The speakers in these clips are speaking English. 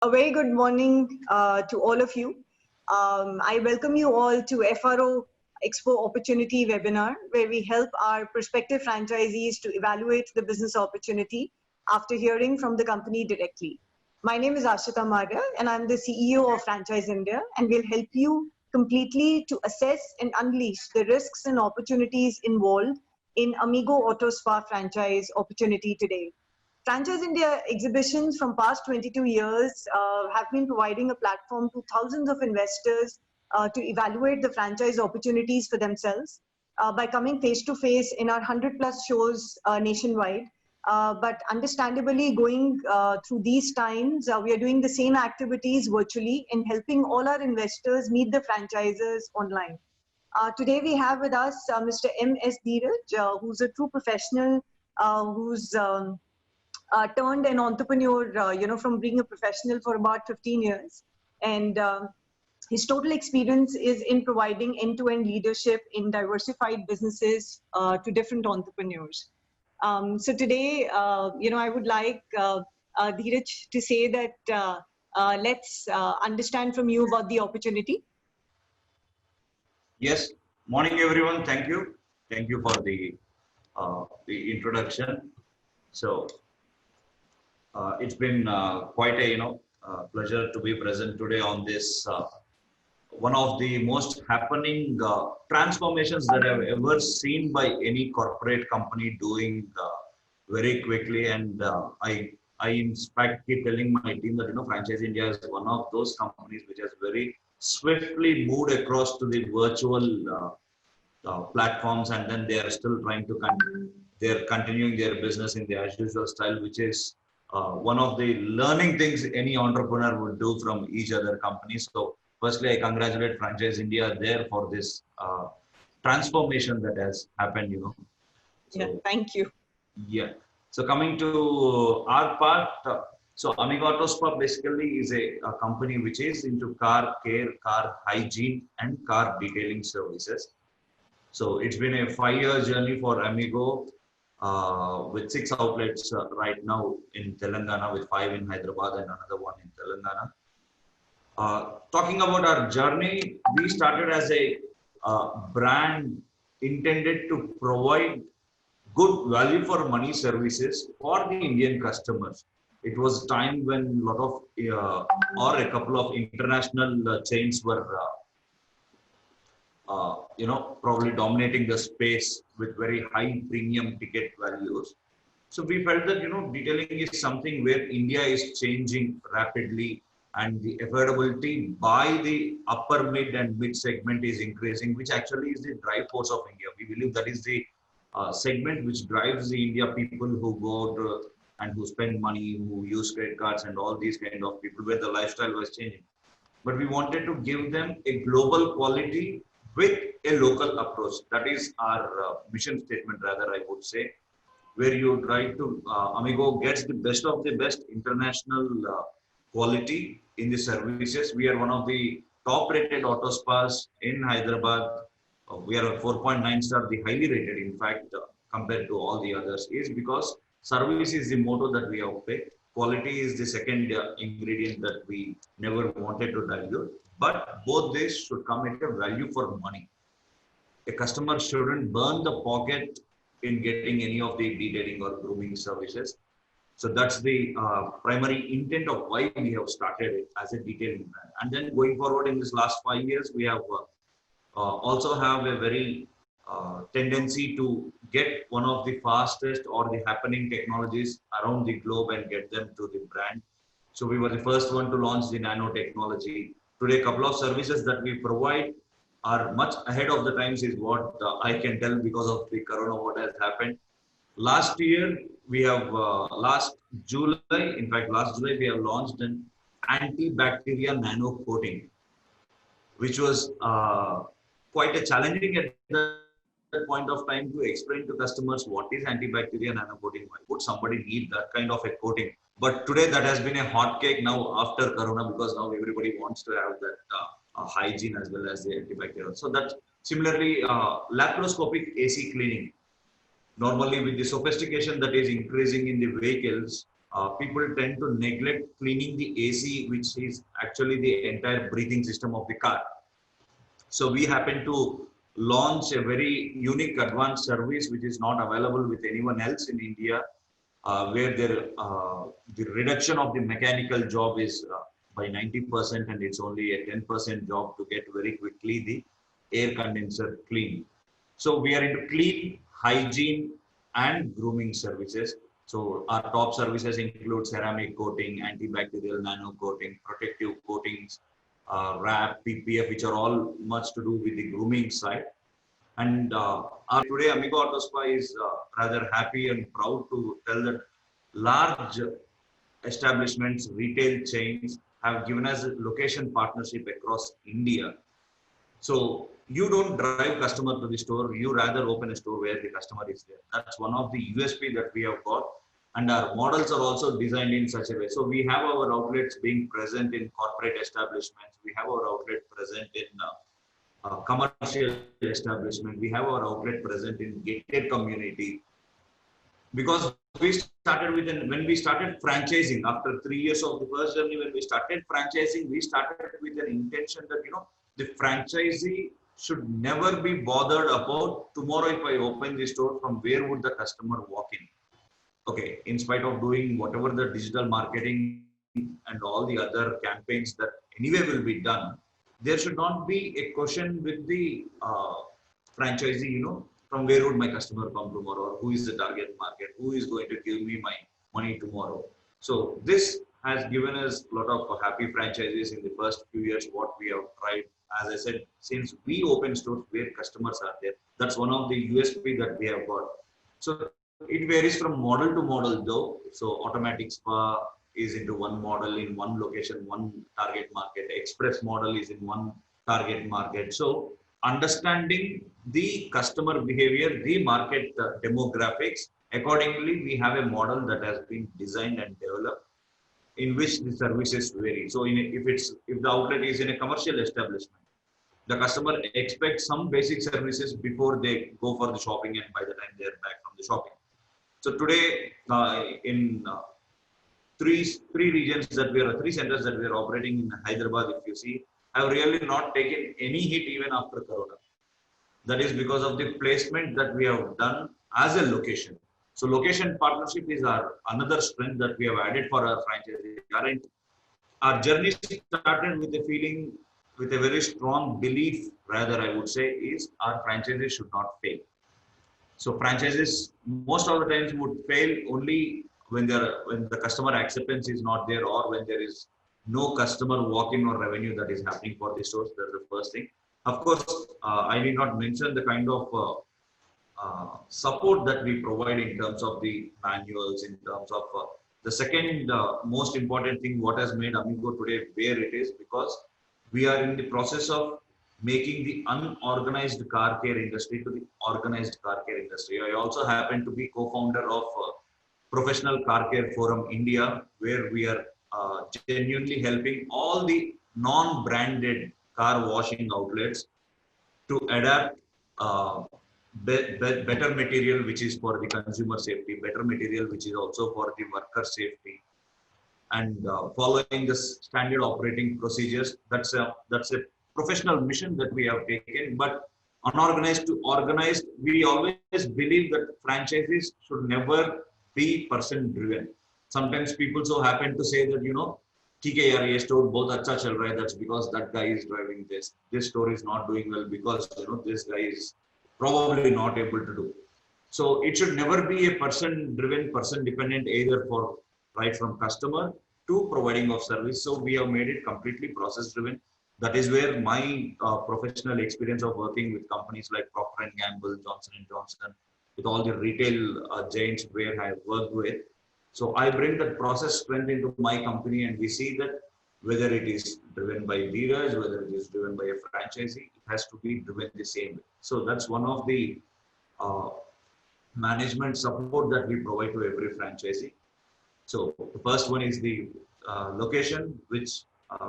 A very good morning to all of you. I welcome you all to FRO Expo Opportunity webinar, where we help our prospective franchisees to evaluate the business opportunity after hearing from the company directly. My name is Ashita Marya, and I'm the CEO of Franchise India, and we'll help you completely to assess and unleash the risks and opportunities involved in Amigo Auto Spa franchise opportunity today. Franchise India exhibitions from past 22 years have been providing a platform to thousands of investors to evaluate the franchise opportunities for themselves by coming face to face in our 100 plus shows nationwide. But understandably, going through these times, we are doing the same activities virtually in helping all our investors meet the franchisors online. Today we have with us Mr. M.S. Dheeraj, who's a true professional, who's turned an entrepreneur, from being a professional for about 15 years. And his total experience is in providing end-to-end leadership in diversified businesses to different entrepreneurs. So today, I would like Dheeraj to say that let's understand from you about the opportunity. Yes, morning everyone. Thank you. Thank you for the introduction. So it's been quite a pleasure to be present today on this one of the most happening transformations that I've ever seen by any corporate company doing very quickly. And I in fact keep telling my team that Franchise India is one of those companies which has very swiftly moved across to the virtual platforms, and then they are still trying to they're continuing their business in the as usual style, which is one of the learning things any entrepreneur would do from each other company. So firstly, I congratulate Franchise India there for this transformation that has happened, So, yeah, thank you. Yeah. So coming to our part, so Amigo Auto Spa basically is a company which is into car care, car hygiene, and car detailing services. So it's been a 5-year journey for Amigo with 6 outlets right now in Telangana, with 5 in Hyderabad and another one in Telangana. Talking about our journey, we started as a brand intended to provide good value for money services for the Indian customers. It was time when a lot of or a couple of international chains were probably dominating the space with very high premium ticket values. So we felt that, detailing is something where India is changing rapidly, and the affordability by the upper mid segment is increasing, which actually is the drive force of India. We believe that is the segment which drives the India people who go to, and who spend money, who use credit cards and all these kind of people, where the lifestyle was changing. But we wanted to give them a global quality with a local approach. That is our mission statement, rather, I would say, where you try to, Amigo gets the best of the best international quality in the services. We are one of the top rated auto spas in Hyderabad. We are a 4.9 star, the highly rated, in fact, compared to all the others, is because service is the motto that we have picked. Quality is the second ingredient that we never wanted to dilute. But both these should come at a value for money. A customer shouldn't burn the pocket in getting any of the detailing or grooming services. So that's the primary intent of why we have started it as a detailing brand. And then going forward in this last 5 years, we have also have a very tendency to get one of the fastest or the happening technologies around the globe and get them to the brand. So we were the first one to launch the nanotechnology. Today, a couple of services that we provide are much ahead of the times, is what I can tell, because of the corona, what has happened. Last year, we have, last July, we have launched an antibacterial nano coating, which was quite a challenging at that point of time to explain to customers what is antibacterial nano coating. Why would somebody need that kind of a coating? But today that has been a hot cake now after corona, because now everybody wants to have that hygiene as well as the antibacterial. So that similarly, laparoscopic AC cleaning. Normally, with the sophistication that is increasing in the vehicles, people tend to neglect cleaning the AC, which is actually the entire breathing system of the car. So we happen to launch a very unique advanced service which is not available with anyone else in India, where the reduction of the mechanical job is by 90%, and it's only a 10% job to get very quickly the air condenser clean. So we are into clean, hygiene, and grooming services. So our top services include ceramic coating, antibacterial nano coating, protective coatings, wrap, PPF, which are all much to do with the grooming side. And today, Amigo Auto Spa is rather happy and proud to tell that large establishments, retail chains have given us a location partnership across India. So you don't drive customer to the store, you rather open a store where the customer is there. That's one of the USP that we have got. And our models are also designed in such a way. So we have our outlets being present in corporate establishments. We have our outlet present in commercial establishment. We have our outlet present in gated community. Because we started with when we started franchising after 3 years of the first journey, when we started franchising, we started with an intention that the franchisee should never be bothered about tomorrow if I open the store, from where would the customer walk in. Okay, in spite of doing whatever the digital marketing and all the other campaigns that anyway will be done, there should not be a question with the franchisee, from where would my customer come tomorrow, or who is the target market, who is going to give me my money tomorrow. So this has given us a lot of happy franchises in the first few years, what we have tried. As I said, since we open stores where customers are there, that's one of the USP that we have got. So it varies from model to model though. So automatic spa is into one model in one location, one target market. Express model is in one target market. So understanding the customer behavior, the market demographics, accordingly, we have a model that has been designed and developed in which the services vary. So if the outlet is in a commercial establishment, the customer expects some basic services before they go for the shopping and by the time they're back from the shopping. So today, in three regions that we are, three centers that we are operating in Hyderabad, if you see, have really not taken any hit even after Corona. That is because of the placement that we have done as a location. So location partnership is another strength that we have added for our franchise. Our journey started with a feeling, with a very strong belief, rather I would say, is our franchises should not fail. So franchises most of the times would fail only when the customer acceptance is not there, or when there is no customer walk-in or revenue that is happening for the stores. That's the first thing. Of course, I need not mention the kind of support that we provide in terms of the manuals, in terms of the second most important thing, what has made Amigo today where it is, because we are in the process of making the unorganized car care industry to the organized car care industry. I also happen to be co-founder of Professional Car Care Forum India, where we are genuinely helping all the non-branded car washing outlets to adapt better material which is for the consumer safety, better material which is also for the worker safety, and following the standard operating procedures. That's a professional mission that we have taken. But unorganized to organized, we always believe that franchises should never be person driven. Sometimes people so happen to say that, ठीक है यार, ये store बहुत अच्छा चल रहा है, that's because that guy is driving this. This store is not doing well because this guy is probably not able to do. So it should never be a person driven, person dependent, either for right from customer to providing of service. So we have made it completely process driven. That is where my professional experience of working with companies like Procter & Gamble, Johnson & Johnson, with all the retail giants where I have worked with. So I bring that process strength into my company, and we see that whether it is driven by leaders, whether it is driven by a franchisee, it has to be driven the same way. So that's one of the management support that we provide to every franchisee. So the first one is the location, which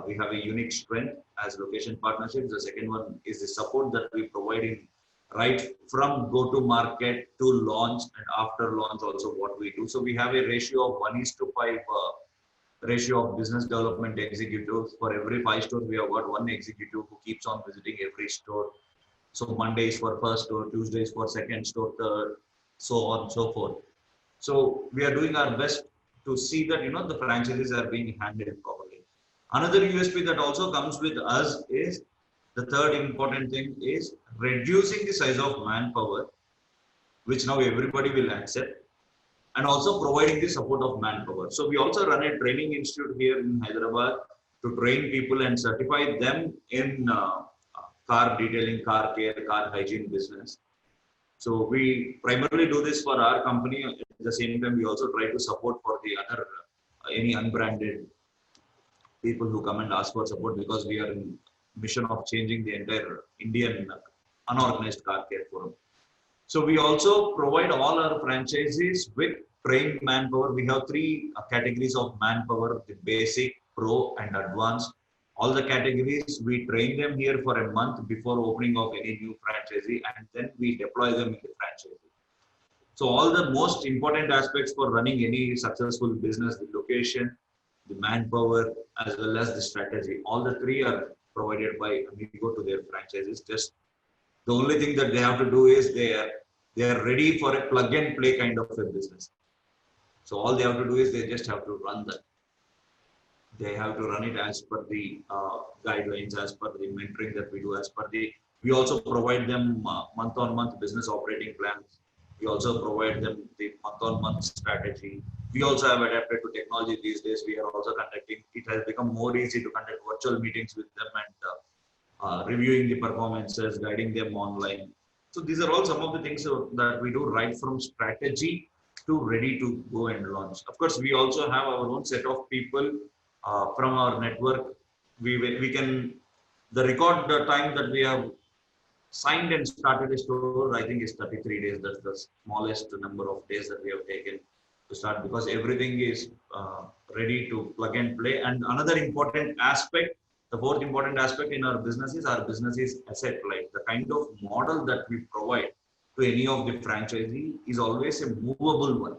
we have a unique strength as location partnerships. The second one is the support that we provide in right from go to market to launch, and after launch also what we do. So we have a ratio of 1:5 ratio of business development executives. For every 5 stores, we have got one executive who keeps on visiting every store. So Monday is for first store, Tuesday is for second store, third, so on and so forth. So we are doing our best to see that the franchises are being handled properly. Another USP that also comes with us is the third important thing is reducing the size of manpower, which now everybody will accept, and also providing the support of manpower. So we also run a training institute here in Hyderabad to train people and certify them in car detailing, car care, car hygiene business. So we primarily do this for our company. At the same time, we also try to support for the other any unbranded people who come and ask for support, because we are in mission of changing the entire Indian unorganized car care forum. So we also provide all our franchisees with trained manpower. We have three categories of manpower: the basic, pro, and advanced. All the categories, we train them here for a month before opening of any new franchisee, and then we deploy them in the franchisee. So all the most important aspects for running any successful business: the location, the manpower, as well as the strategy. All the three are provided by Amigo to their franchises. Just the only thing that they have to do is they are ready for a plug and play kind of a business. So all they have to do is they just have to run that. They have to run it as per the guidelines, as per the mentoring that we do, as per the. We also provide them month-on-month business operating plans. We also provide them the month-on-month strategy. We also have adapted to technology these days. We are also conducting. It has become more easy to conduct virtual meetings with them and reviewing the performances, guiding them online. So these are all some of the things that we do right from strategy to ready to go and launch. Of course, we also have our own set of people from our network. We can, the record time that we have signed and started a store, I think is 33 days. That's the smallest number of days that we have taken to start, because everything is ready to plug and play. And another important aspect, the fourth important aspect in our business is asset light. The kind of model that we provide to any of the franchisee is always a movable one.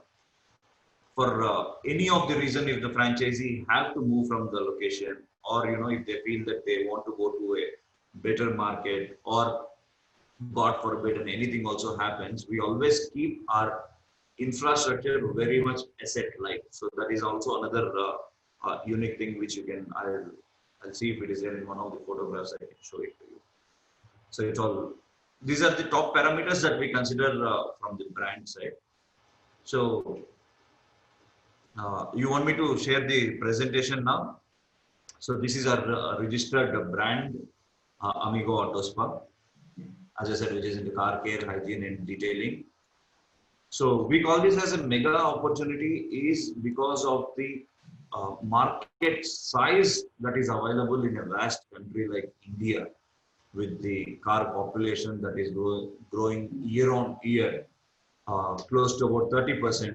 For any of the reason, if the franchisee have to move from the location, or if they feel that they want to go to a better market, or God forbid and anything also happens, we always keep our infrastructure very much asset light. So that is also another unique thing which you can, I'll see if it is there in one of the photographs. I can show it to you. So it's all, these are the top parameters that we consider from the brand side. So you want me to share the presentation now? So this is our registered brand, Amigo Auto Spa, as I said, which is into car care, hygiene, and detailing. So we call this as a mega opportunity is because of the market size that is available in a vast country like India, with the car population that is growing year on year, close to about 30%.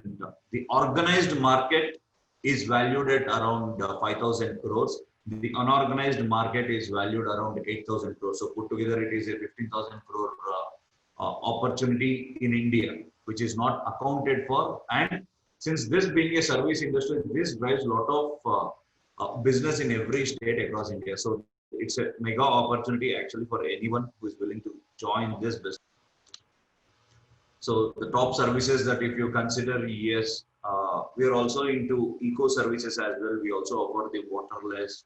The organized market is valued at around 5,000 crores. The unorganized market is valued around 8,000 crores. So put together, it is a 15,000 crore opportunity in India, which is not accounted for. And since this being a service industry, this drives a lot of business in every state across India. So it's a mega opportunity actually for anyone who is willing to join this business. So the top services that if you consider, yes, we are also into eco services as well. We also offer the waterless,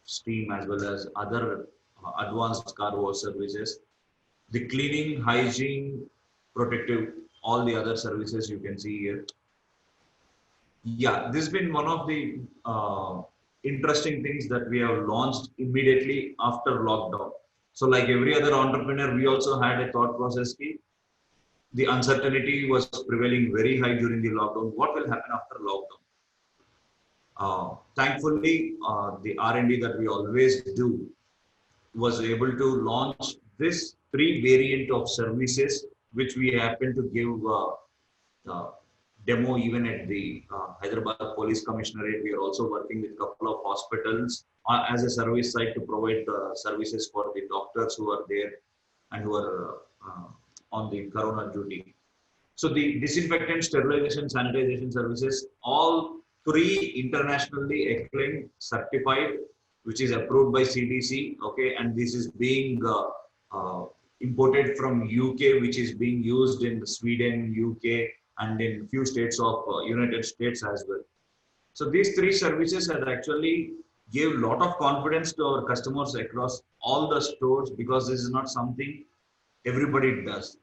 steam, as well as other advanced car wash services. The cleaning, hygiene, protective, all the other services you can see here. Yeah, this has been one of the interesting things that we have launched immediately after lockdown. So like every other entrepreneur, we also had a thought process. The uncertainty was prevailing very high during the lockdown. What will happen after lockdown? Thankfully, the R&D that we always do was able to launch this 3 variant of services, which we happen to give demo even at the Hyderabad Police Commissionerate. We are also working with a couple of hospitals as a service site to provide services for the doctors who are there and who are on the corona duty. So the disinfectant, sterilization, sanitization services, all three internationally acclaimed, certified, which is approved by CDC. Okay, and this is being imported from UK, which is being used in Sweden, UK, and in few states of United States as well. So these three services have actually gave a lot of confidence to our customers across all the stores, because this is not something everybody does.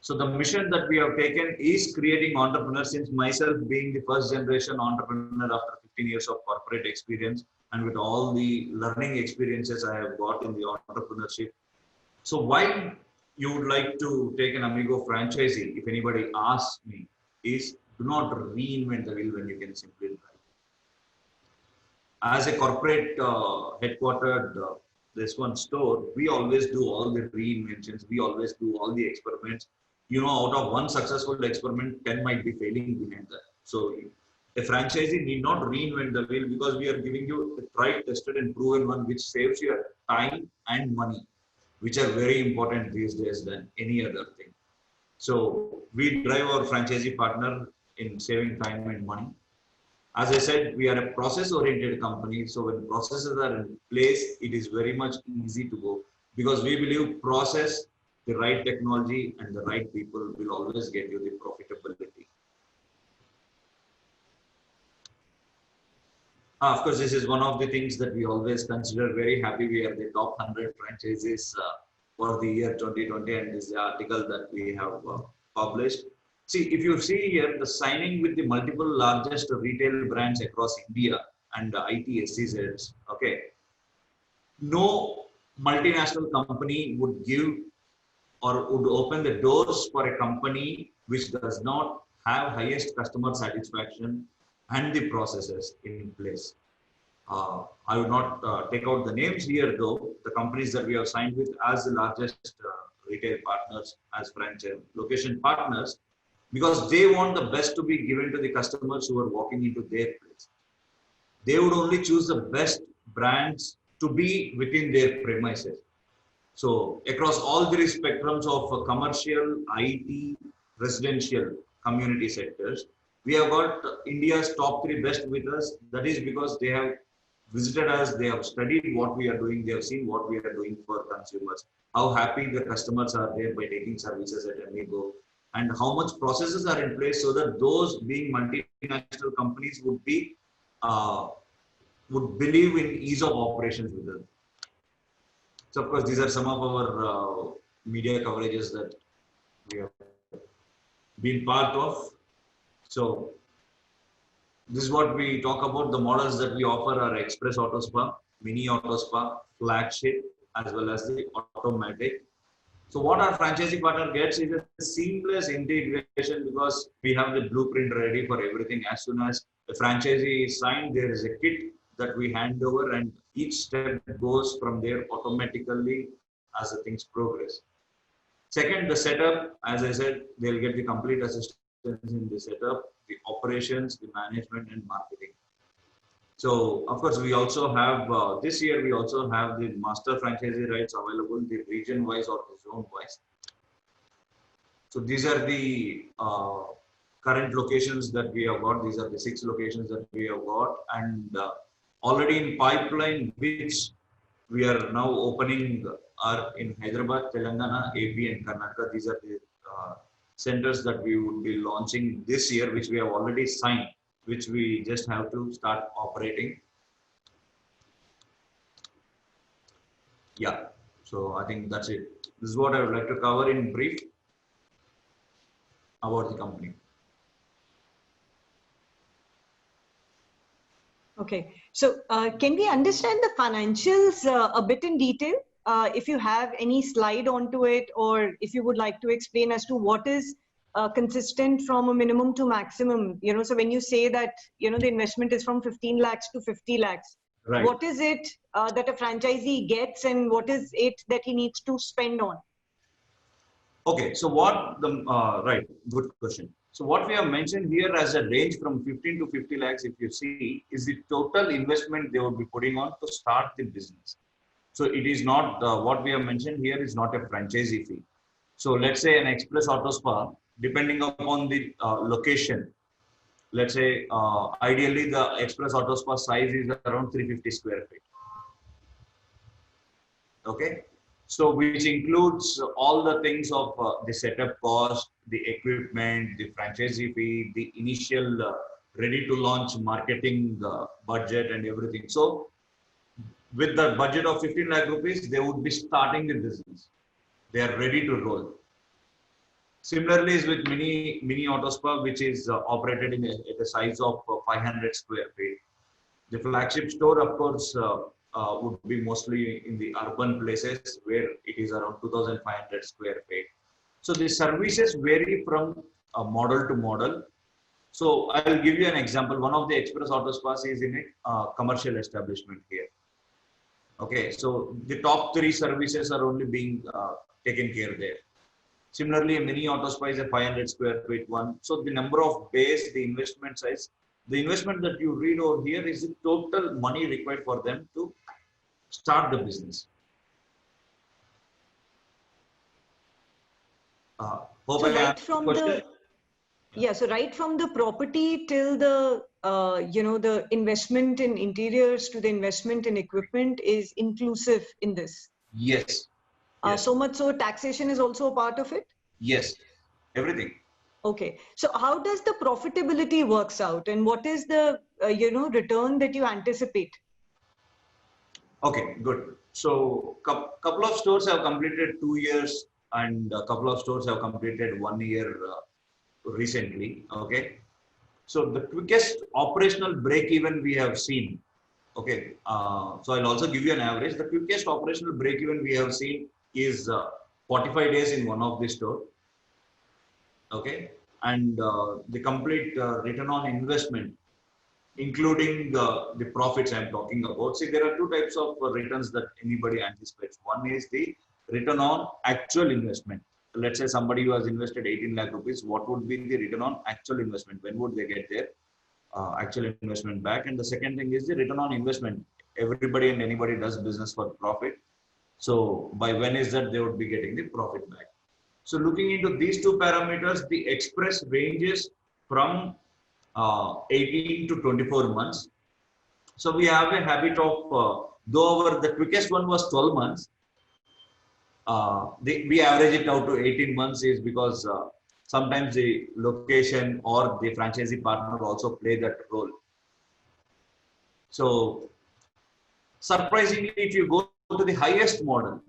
So the mission that we have taken is creating entrepreneurs, since myself being the first generation entrepreneur after 15 years of corporate experience and with all the learning experiences I have got in the entrepreneurship. So why you would like to take an Amigo franchisee, if anybody asks me, is do not reinvent the wheel when you can simply drive. As a corporate headquartered this one store, we always do all the reinventions, we always do all the experiments. You know, out of one successful experiment, 10 might be failing behind that. So a franchisee need not reinvent the wheel, because we are giving you a tried, tested and proven one, which saves your time and money, which are very important these days than any other thing. So we drive our franchisee partner in saving time and money. As I said, we are a process-oriented company. So when processes are in place, it is very much easy to go, because we believe process, the right technology and the right people will always get you the profitability. Of course, this is one of the things that we always consider. Very happy we are the top 100 franchises for the year 2020, and this is the article that we have published. See, if you see here, the signing with the multiple largest retail brands across India and ITSCZs, okay, no multinational company would give or would open the doors for a company which does not have highest customer satisfaction and the processes in place. I would not take out the names here, though. The companies that we have signed with as the largest retail partners, as franchise location partners, because they want the best to be given to the customers who are walking into their place. They would only choose the best brands to be within their premises. So across all three spectrums of commercial, IT, residential, community sectors, we have got India's top three best with us. That is because they have visited us, they have studied what we are doing, they have seen what we are doing for consumers, how happy the customers are there by taking services at Amigo, and how much processes are in place so that those being multinational companies would be would believe in ease of operations with us. So of course, these are some of our media coverages that we have been part of. So this is what we talk about. The models that we offer are Express Auto Spa, Mini Auto Spa, Flagship, as well as the Automatic. So what our franchisee partner gets is a seamless integration, because we have the blueprint ready for everything. As soon as the franchisee is signed, there is a kit that we hand over, and each step goes from there automatically as the things progress. Second, the setup, as I said, they'll get the complete assistance in the setup, the operations, the management and marketing. So of course, we also have, this year, we also have the master franchisee rights available, the region wise or the zone wise. So these are the current locations that we have got. These are the 6 locations that we have got, and already in pipeline, which we are now opening, are in Hyderabad, Telangana, AP and Karnataka. These are the centers that we would be launching this year, which we have already signed, which we just have to start operating. Yeah, so I think that's it. This is what I would like to cover in brief about the company. Okay, so can we understand the financials a bit in detail? If you have any slide onto it, or if you would like to explain as to what is consistent from a minimum to maximum, you know, so when you say that, you know, the investment is from 15 lakhs to 50 lakhs, right, what is it that a franchisee gets, and what is it that he needs to spend on? Okay, so what the, right, good question. So what we have mentioned here as a range from 15 to 50 lakhs, if you see, is the total investment they will be putting on to start the business. So it is not, what we have mentioned here is not a franchisee fee. So let's say an Express Auto Spa, depending upon the location, let's say ideally the Express Auto Spa size is around 350 square feet. Okay. So which includes all the things of the setup cost, the equipment, the franchisee fee, the initial ready to launch marketing budget and everything. So with the budget of 15 lakh rupees, they would be starting the business. They are ready to roll. Similarly, is with mini auto spa, which is operated at a size of 500 square feet. The flagship store, of course, would be mostly in the urban places where it is around 2,500 square feet. So the services vary from model to model. So I'll give you an example. One of the Express Auto Spas is in a commercial establishment here. Okay, so the top 3 services are only being taken care there. Similarly, a mini auto spa is a 500 square feet one. So the number of bays, the investment size, the investment that you read over here is the total money required for them to start the business. So right from the, yeah, so right from the property till the, the investment in interiors to the investment in equipment is inclusive in this. Yes. Yes. So much so taxation is also a part of it? Yes, everything. Okay. So how does the profitability works out and what is the, return that you anticipate? Okay, good. So couple of stores have completed 2 years and a couple of stores have completed 1 year recently. Okay. So the quickest operational break even we have seen. Okay. So I'll also give you an average. The quickest operational break even we have seen is 45 days in one of the store. Okay. And the complete return on investment, including the profits I'm talking about. See, there are 2 types of returns that anybody anticipates. One is the return on actual investment. Let's say somebody who has invested 18 lakh rupees, what would be the return on actual investment? When would they get their actual investment back? And the second thing is the return on investment. Everybody and anybody does business for profit. So by when is that they would be getting the profit back? So looking into these 2 parameters, the Express ranges from 18 to 24 months. So we have a habit of, though the quickest one was 12 months, we average it out to 18 months is because sometimes the location or the franchisee partner also play that role. So surprisingly, if you go to the highest model,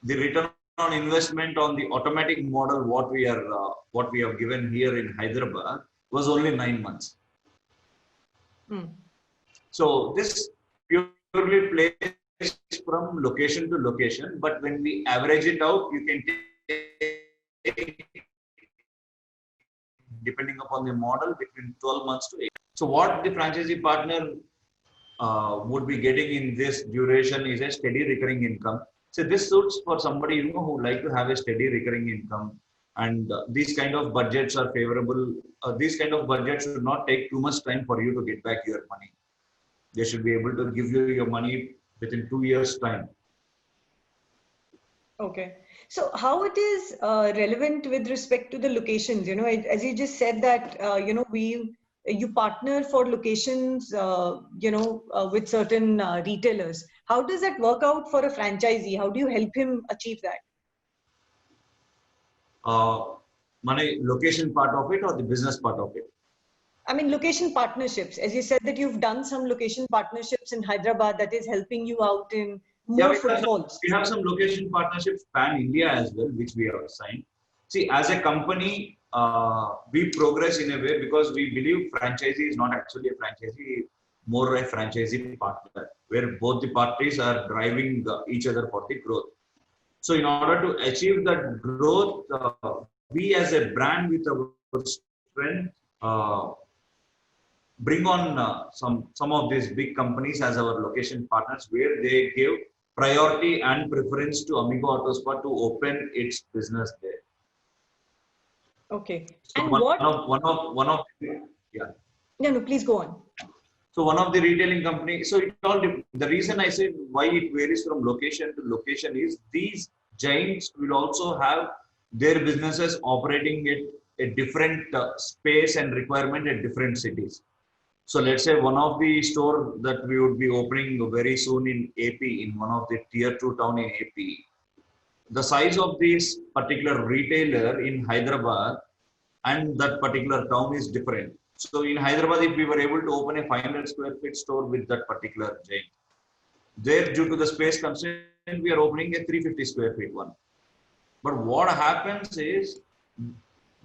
the return on investment on the automatic model, what we have given here in Hyderabad was only 9 months. So this purely plays from location to location, but when we average it out, you can take, depending upon the model, between 12 months to 8. So what the franchisee partner would be getting in this duration is a steady recurring income. So this suits for somebody who like to have a steady recurring income, and these kind of budgets are favorable. These kind of budgets should not take too much time for you to get back your money. They should be able to give you your money within 2 years' time. Okay. So how it is relevant with respect to the locations? As you just said that you partner for locations, with certain retailers. How does that work out for a franchisee? How do you help him achieve that? Money, location part of it or the business part of it? I mean, location partnerships. As you said that you've done some location partnerships in Hyderabad that is helping you out in more footfalls. We have some location partnerships pan India as well, which we have signed. See, as a company, we progress in a way because we believe franchisee is not actually a franchisee, more a franchisee partner, where both the parties are driving each other for the growth. So in order to achieve that growth, we as a brand with our strength, bring on some of these big companies as our location partners, where they give priority and preference to Amigo Auto Spa to open its business there. Okay. So and one of yeah. No, please go on. So one of the retailing company, so it all, the reason I said why it varies from location to location is these giants will also have their businesses operating at a different space and requirement at different cities. So let's say one of the store that we would be opening very soon in AP, in one of the tier 2 town in AP, the size of this particular retailer in Hyderabad and that particular town is different. So in Hyderabad, if we were able to open a 500 square feet store with that particular chain, there due to the space constraint, we are opening a 350 square feet one. But what happens is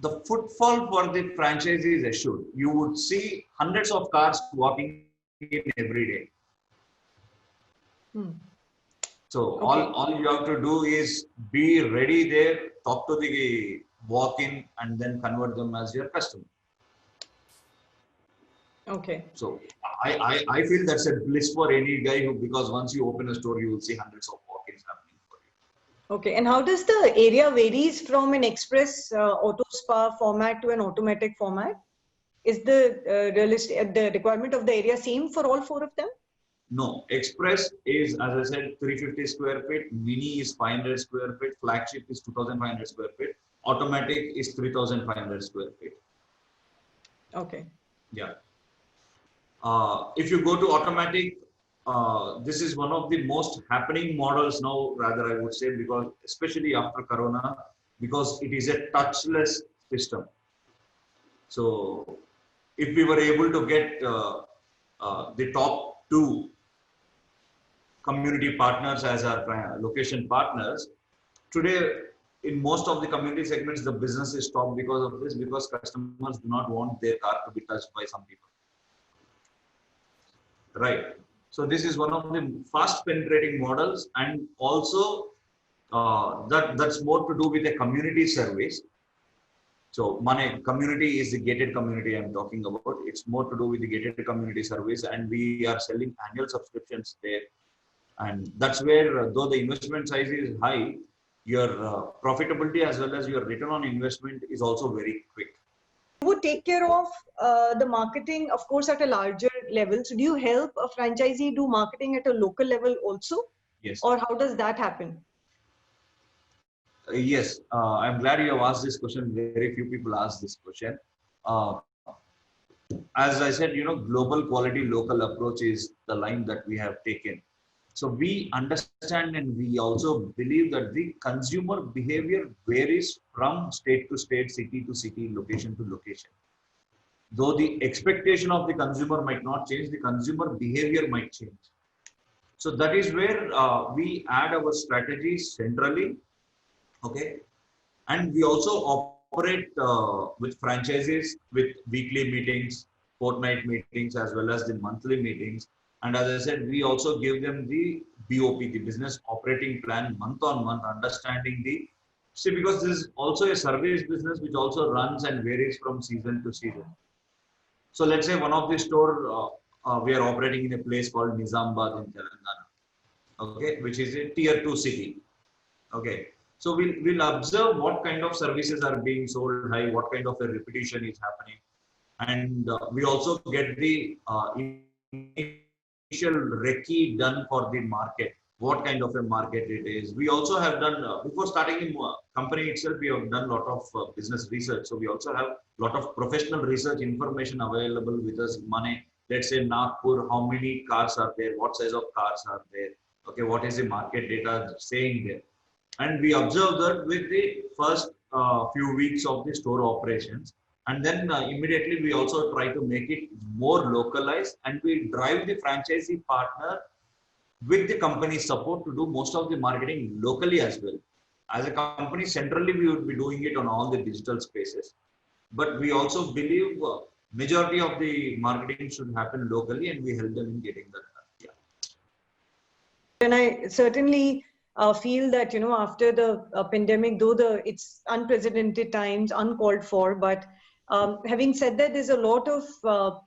the footfall for the franchise is assured. You would see hundreds of cars walking in every day. So Okay. all you have to do is be ready there, talk to the walk-in, and then convert them as your customer. Okay. So I feel that's a bliss for any guy who, because once you open a store, you will see hundreds of walk-ins happening for you. Okay. And how does the area varies from an express auto spa format to an automatic format? Is the the requirement of the area same for all 4 of them? No, express is, as I said, 350 square feet, mini is 500 square feet, flagship is 2,500 square feet, automatic is 3,500 square feet. Okay. Yeah. If you go to automatic, this is one of the most happening models now, rather I would say, because especially after Corona, because it is a touchless system. So if we were able to get the top 2 community partners as our location partners, today in most of the community segments, the business is stopped because of this, because customers do not want their car to be touched by some people. Right. So this is one of the fast penetrating models, and also that's more to do with a community service. So my community is the gated community I'm talking about. It's more to do with the gated community service, and we are selling annual subscriptions there. And that's where, though the investment size is high, your profitability as well as your return on investment is also very quick. You would take care of the marketing, of course, at a larger level. So do you help a franchisee do marketing at a local level also? Yes. Or how does that happen? Yes, I'm glad you have asked this question. Very few people ask this question. As I said, global quality, local approach is the line that we have taken. So we understand and we also believe that the consumer behavior varies from state to state, city to city, location to location. Though the expectation of the consumer might not change, the consumer behavior might change. So that is where we add our strategies centrally. Okay. And we also operate with franchises with weekly meetings, fortnight meetings, as well as the monthly meetings. And as I said, we also give them the BOP, the business operating plan, month on month, understanding see, because this is also a service business which also runs and varies from season to season. So let's say one of the store, we are operating in a place called Nizamabad in Telangana, okay, which is a tier 2 city. Okay. So we'll observe what kind of services are being sold high, what kind of a repetition is happening. And we also get the initial recce done for the market, what kind of a market it is. We also have done, before starting the company itself, we have done a lot of business research. So we also have a lot of professional research information available with us. Money, let's say Nagpur, how many cars are there, what size of cars are there, okay, what is the market data saying there. And we observe that with the first few weeks of the store operations. And then immediately we also try to make it more localized, and we drive the franchisee partner with the company support to do most of the marketing locally as well. As a company, centrally, we would be doing it on all the digital spaces. But we also believe majority of the marketing should happen locally, and we help them in getting that done. Yeah. And I certainly feel that, after the pandemic, though it's unprecedented times, uncalled for, but having said that, there's a lot of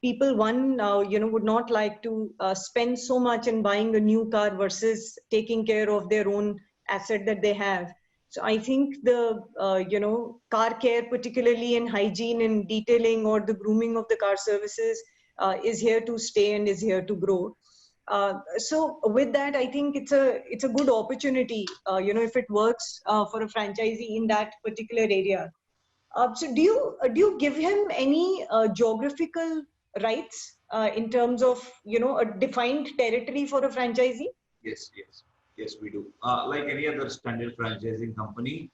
people, would not like to spend so much in buying a new car versus taking care of their own asset that they have. So I think the, car care, particularly in hygiene and detailing or the grooming of the car services, is here to stay and is here to grow. So with that, I think it's a good opportunity, if it works for a franchisee in that particular area. So do you give him any geographical rights in terms of a defined territory for a franchisee? Yes, yes, yes, we do. Like any other standard franchising company,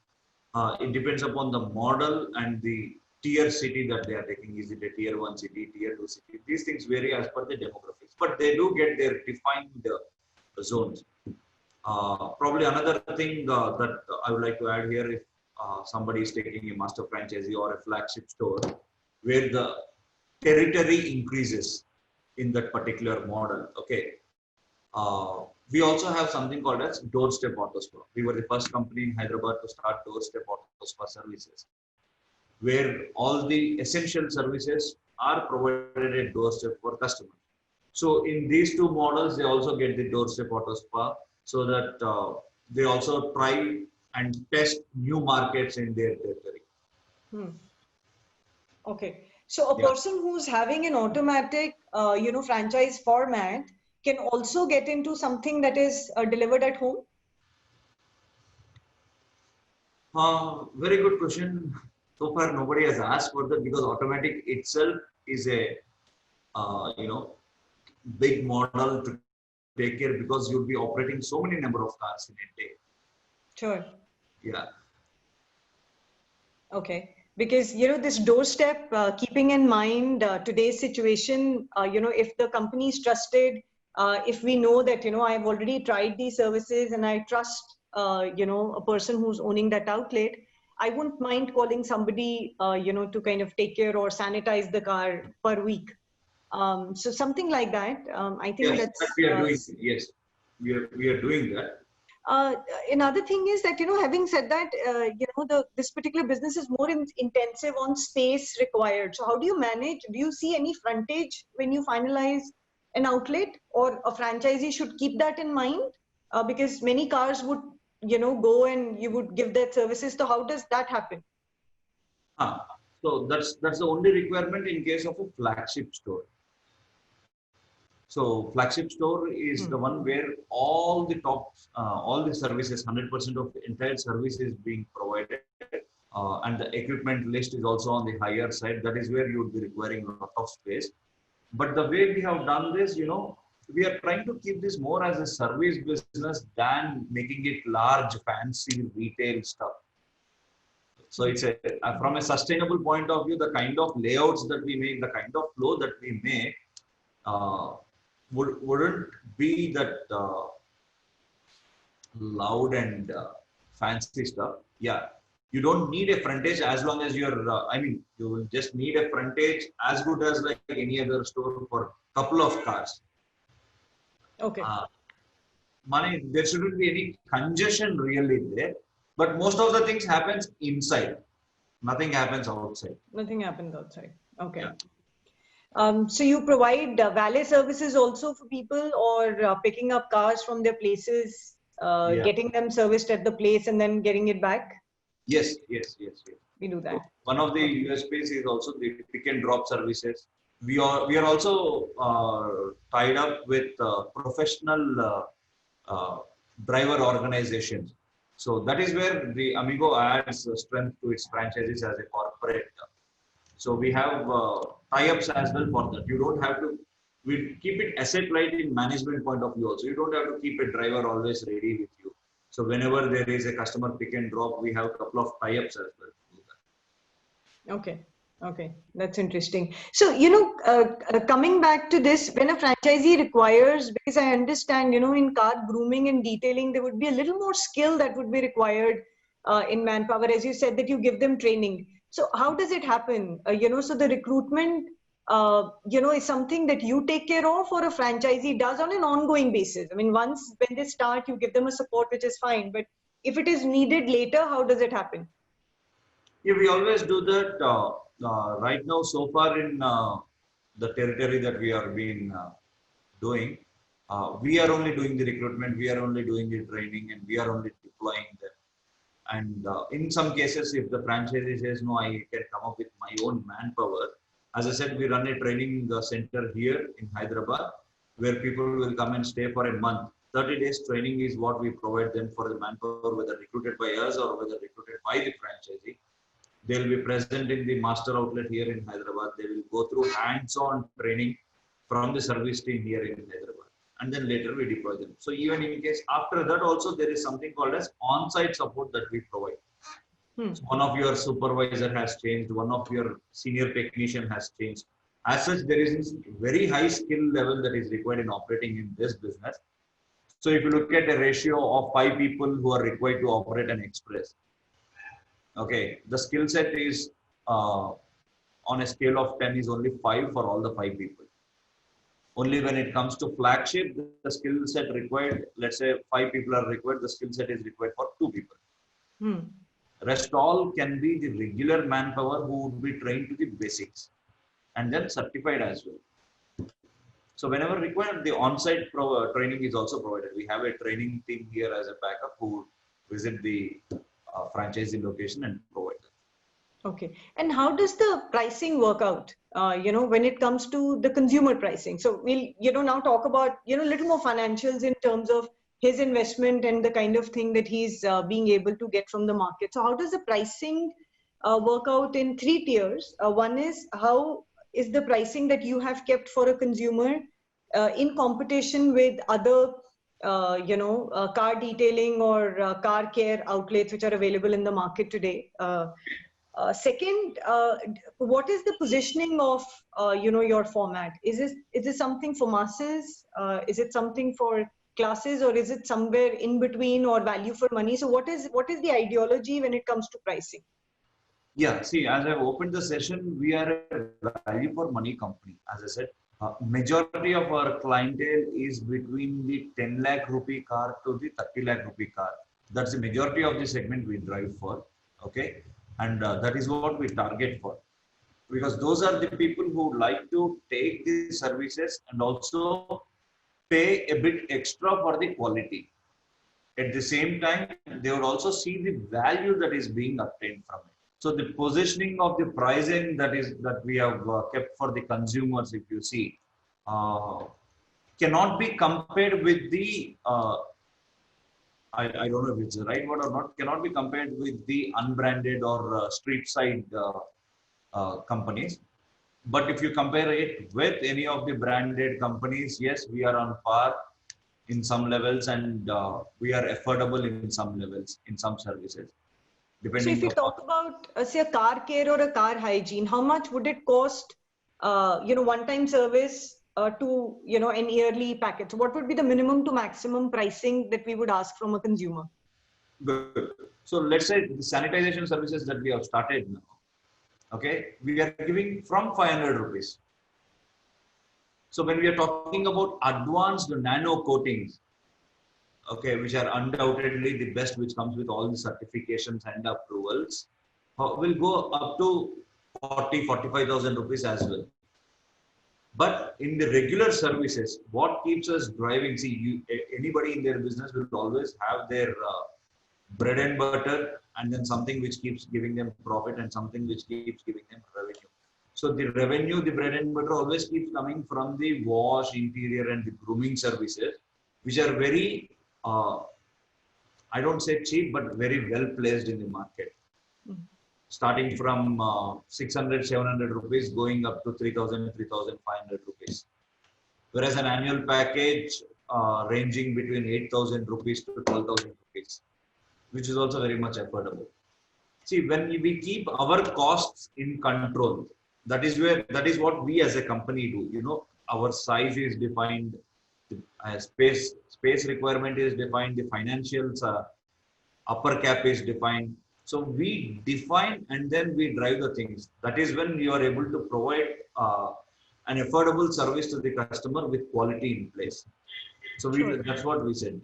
it depends upon the model and the tier city that they are taking. Is it a tier one city, tier two city? These things vary as per the demographics, but they do get their defined zones. Probably another thing that I would like to add here, if somebody is taking a master franchisee or a flagship store, where the territory increases in that particular model. Okay, we also have something called as doorstep auto spa. We were the first company in Hyderabad to start doorstep auto spa services, where all the essential services are provided at doorstep for customers. So in these two models, they also get the doorstep auto spa, so that they also try and test new markets in their territory. Hmm. Okay. So a Yeah. person who's having an automatic, franchise format can also get into something that is delivered at home. Very good question. So far, nobody has asked for that, because automatic itself is a big model to take care, because you'll be operating so many number of cars in a day. Sure. Yeah. Okay. Because, this doorstep, keeping in mind today's situation, if the company is trusted, if we know that, I've already tried these services and I trust, a person who's owning that outlet, I wouldn't mind calling somebody, to kind of take care or sanitize the car per week. So something like that. I think Yes, that that's we are doing. Yes, we are doing that. uh, another thing is that, having said that, this particular business is more intensive on space required. So how do you manage? Do you see any frontage when you finalize an outlet, or a franchisee should keep that in mind? Because many cars would, go and you would give that services. So how does that happen? So that's the only requirement in case of a flagship store. So flagship store is the one where all the all the services, 100% of the entire service is being provided, and the equipment list is also on the higher side. That is where you would be requiring a lot of space. But the way we have done this, we are trying to keep this more as a service business than making it large, fancy retail stuff. So it's from a sustainable point of view, the kind of layouts that we make, the kind of flow that we make, uh, wouldn't be that loud and fancy stuff. Yeah, you don't need a frontage as long as you're. You will just need a frontage as good as like any other store for a couple of cars. Okay. There shouldn't be any congestion really there, but most of the things happens inside. Nothing happens outside. Nothing happens outside. Okay. Yeah. So you provide valet services also for people, or picking up cars from their places, Yeah. getting them serviced at the place and then getting it back? Yes. We do that. So one of the USPs is also the pick and drop services. We are also tied up with professional driver organizations. So that is where the Amigo adds strength to its franchises as a corporate. So we have tie-ups as well for that. You don't have to. We keep it asset light in management point of view also. You don't have to keep a driver always ready with you. So whenever there is a customer pick and drop, we have a couple of tie-ups as well. Okay, that's interesting. So, coming back to this, when a franchisee requires, because I understand, in car grooming and detailing, there would be a little more skill that would be required in manpower, as you said, that you give them training. So how does it happen? So the recruitment, is something that you take care of, or a franchisee does on an ongoing basis? I mean, once when they start, you give them a support, which is fine. But if it is needed later, how does it happen? Yeah, we always do that. Right now, so far in the territory that we are being doing, we are only doing the recruitment, we are only doing the training, and we are only deploying them. And in some cases, if the franchisee says, no, I can come up with my own manpower, As I said, we run a training center here in Hyderabad where people will come and stay for a month. 30 days training is what we provide them for the manpower, whether recruited by us or whether recruited by the franchisee. They will be present in the master outlet here in Hyderabad. They will go through hands-on training from the service team here in Hyderabad. And then later we deploy them. So even in case after that also there is something called as on-site support that we provide. So one of your supervisor has changed, one of your senior technician has changed. As such, there is very high skill level that is required in operating in this business. So if you look at a ratio of 5 people who are required to operate an express, okay, the skill set is on a scale of 10 is only 5 for all the 5 people. Only when it comes to flagship, the skill set required, let's say 5 people are required, the skill set is required for 2 people. Rest all can be the regular manpower who would be trained to the basics and then certified as well. So whenever required, the on-site training is also provided. We have a training team here as a backup who visit the franchisee location and provide that. Okay. And how does the pricing work out, when it comes to the consumer pricing? So we'll, now talk about, a little more financials in terms of his investment and the kind of thing that he's being able to get from the market. So how does the pricing work out in 3 tiers? One is, how is the pricing that you have kept for a consumer in competition with other, car detailing or car care outlets which are available in the market today? Second, what is the positioning of, your format? Is it something for masses? Is it something for classes, or is it somewhere in between, or value for money? So what is the ideology when it comes to pricing? Yeah, see, as I've opened the session, we are a value for money company. As I said, majority of our clientele is between the 10 lakh rupee car to the 30 lakh rupee car. That's the majority of the segment we drive for. Okay. And that is what we target for. Because those are the people who like to take the services and also pay a bit extra for the quality. At the same time, they would also see the value that is being obtained from it. So the positioning of the pricing that we have kept for the consumers, if you see, cannot be compared with the, I don't know if it's the right word or not, cannot be compared with the unbranded or street side companies. But if you compare it with any of the branded companies, yes, we are on par in some levels, and we are affordable in some levels, in some services. So if you talk about, say, a car care or a car hygiene, how much would it cost, one-time service to, an yearly package? So what would be the minimum to maximum pricing that we would ask from a consumer? Good. So let's say the sanitization services that we have started now, okay, we are giving from 500 rupees. So when we are talking about advanced nano coatings, okay, which are undoubtedly the best, which comes with all the certifications and approvals, will go up to 45,000 rupees as well. But in the regular services, what keeps us driving, see, anybody in their business will always have their bread and butter, and then something which keeps giving them profit and something which keeps giving them revenue. So the revenue, the bread and butter always keeps coming from the wash, interior and the grooming services, which are very, I don't say cheap, but very well placed in the market. Starting from 600, 700 rupees, going up to 3,000, 3,500 rupees. Whereas an annual package ranging between 8,000 rupees to 12,000 rupees, which is also very much affordable. See, when we keep our costs in control, that is what we as a company do. Our size is defined, space requirement is defined, the financials, upper cap is defined. So we define and then we drive the things. That is when you are able to provide an affordable service to the customer with quality in place. So that's what we said.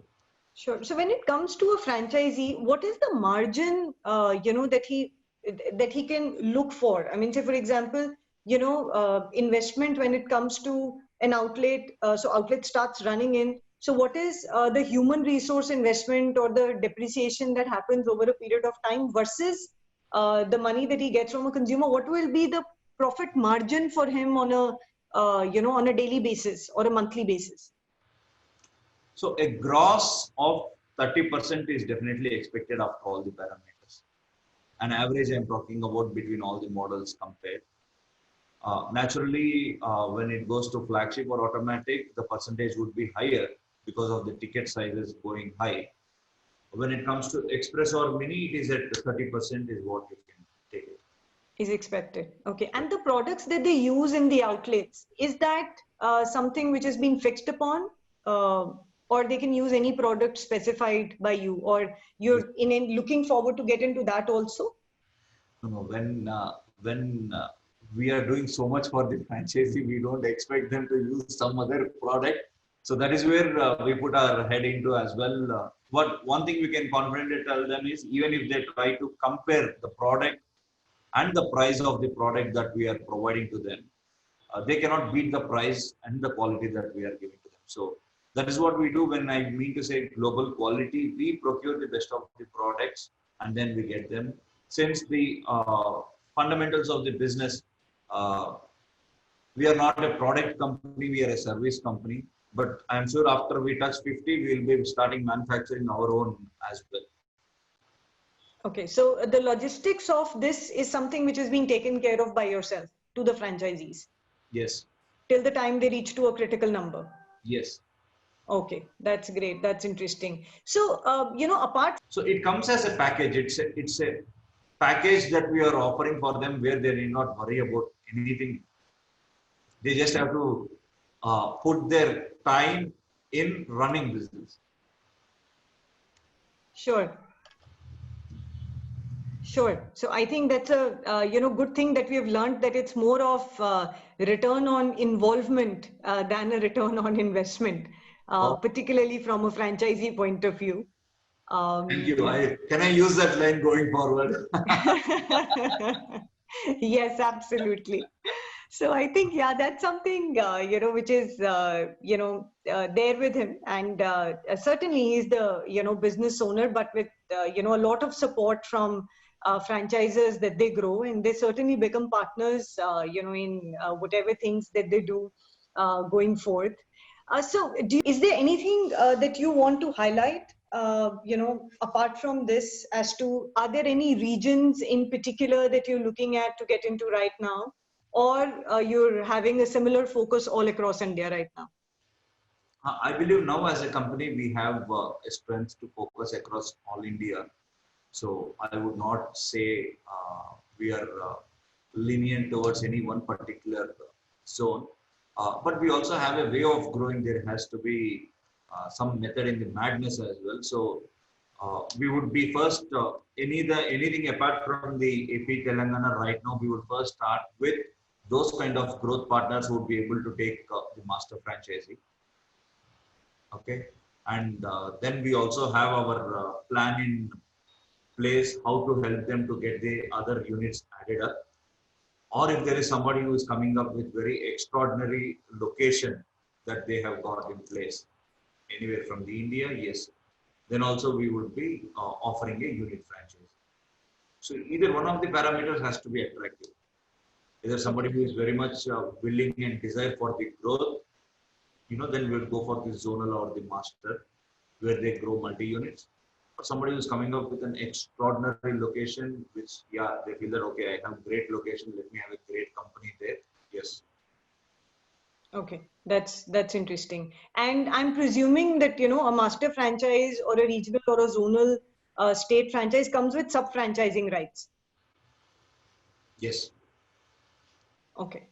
Sure. So when it comes to a franchisee, what is the margin, that he can look for? I mean, say for example, investment when it comes to an outlet. So outlet starts running in. So what is the human resource investment or the depreciation that happens over a period of time versus the money that he gets from a consumer? What will be the profit margin for him on a, on a daily basis or a monthly basis? So a gross of 30% is definitely expected after all the parameters. An average I'm talking about between all the models compared. Naturally, when it goes to flagship or automatic, the percentage would be higher because of the ticket sizes going high. When it comes to express or mini, it is at 30% is what you can take it. Is expected. Okay. And the products that they use in the outlets, is that something which has been fixed upon? Or they can use any product specified by you, or you're looking forward to get into that also? No, when we are doing so much for the franchisee, we don't expect them to use some other product. So that is where we put our head into as well. But one thing we can confidently tell them is, even if they try to compare the product and the price of the product that we are providing to them, they cannot beat the price and the quality that we are giving to them. So that is what we do. When I mean to say global quality, we procure the best of the products and then we get them. Since the fundamentals of the business, we are not a product company, we are a service company. But I'm sure after we touch 50, we'll be starting manufacturing our own as well. Okay, so the logistics of this is something which is being taken care of by yourself to the franchisees? Yes. Till the time they reach to a critical number? Yes. Okay, that's great. That's interesting. So, apart. So it comes as a package. It's a package that we are offering for them where they need not worry about anything. They just have to put their time in running business. Sure. Sure. So I think that's a good thing that we have learned, that it's more of return on involvement than a return on investment, particularly from a franchisee point of view. Thank you. Can I use that line going forward? Yes, absolutely. So I think, yeah, that's something, which is, there with him. And certainly he's the, business owner, but with, a lot of support from franchisers that they grow, and they certainly become partners, in whatever things that they do going forth. So is there anything that you want to highlight, apart from this, as to, are there any regions in particular that you're looking at to get into right now? Or you're having a similar focus all across India right now? I believe now as a company, we have a strength to focus across all India. So I would not say we are lenient towards any one particular zone. But we also have a way of growing. There has to be some method in the madness as well. So we would be first, anything apart from the AP Telangana right now, we would first start with those kind of growth partners who would be able to take the master franchisee. Okay. And then we also have our plan in place, how to help them to get the other units added up. Or if there is somebody who is coming up with very extraordinary location that they have got in place, anywhere from the India, yes, then also we would be offering a unit franchise. So either one of the parameters has to be attractive. Either somebody who is very much willing and desire for the growth, then we'll go for the zonal or the master, where they grow multi-units. Or somebody who's coming up with an extraordinary location, which, yeah, they feel that, okay, I have great location, let me have a great company there. Yes. Okay, that's interesting. And I'm presuming that, a master franchise or a regional or a zonal state franchise comes with sub-franchising rights. Yes. Okay.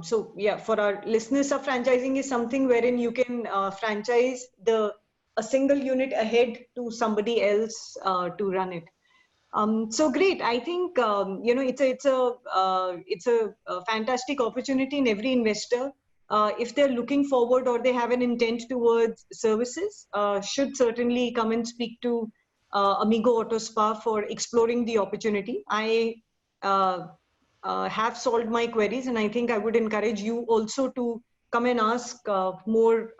So yeah, for our listeners, sub-franchising is something wherein you can franchise a single unit ahead to somebody else to run it. So great. I think it's a fantastic opportunity in every investor. If they're looking forward or they have an intent towards services, should certainly come and speak to Amigo Auto Spa for exploring the opportunity. I have solved my queries, and I think I would encourage you also to come and ask more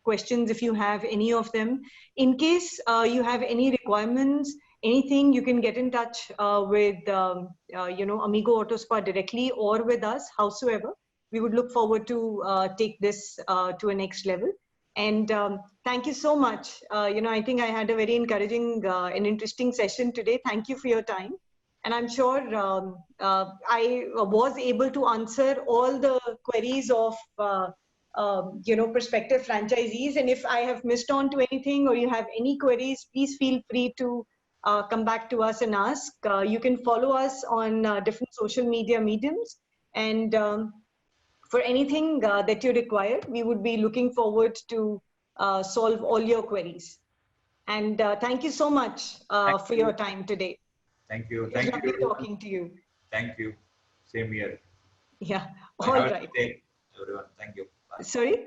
questions if you have any of them. In case you have any requirements, anything, you can get in touch with, Amigo Auto Spa directly or with us, howsoever. We would look forward to take this to a next level. And thank you so much. I think I had a very encouraging and interesting session today. Thank you for your time. And I'm sure I was able to answer all the queries of prospective franchisees. And if I have missed on to anything or you have any queries, please feel free to come back to us and ask. You can follow us on different social media mediums. And for anything that you require, we would be looking forward to solve all your queries. And thank you so much for your time today. Thank you. It was Thank lovely you. talking to you. Thank you. Same here. Yeah, Bye. all Have a right. nice day, everyone. Thank you. Bye. Sorry?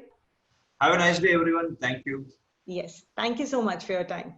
Have a nice day, everyone. Thank you. Yes, thank you so much for your time.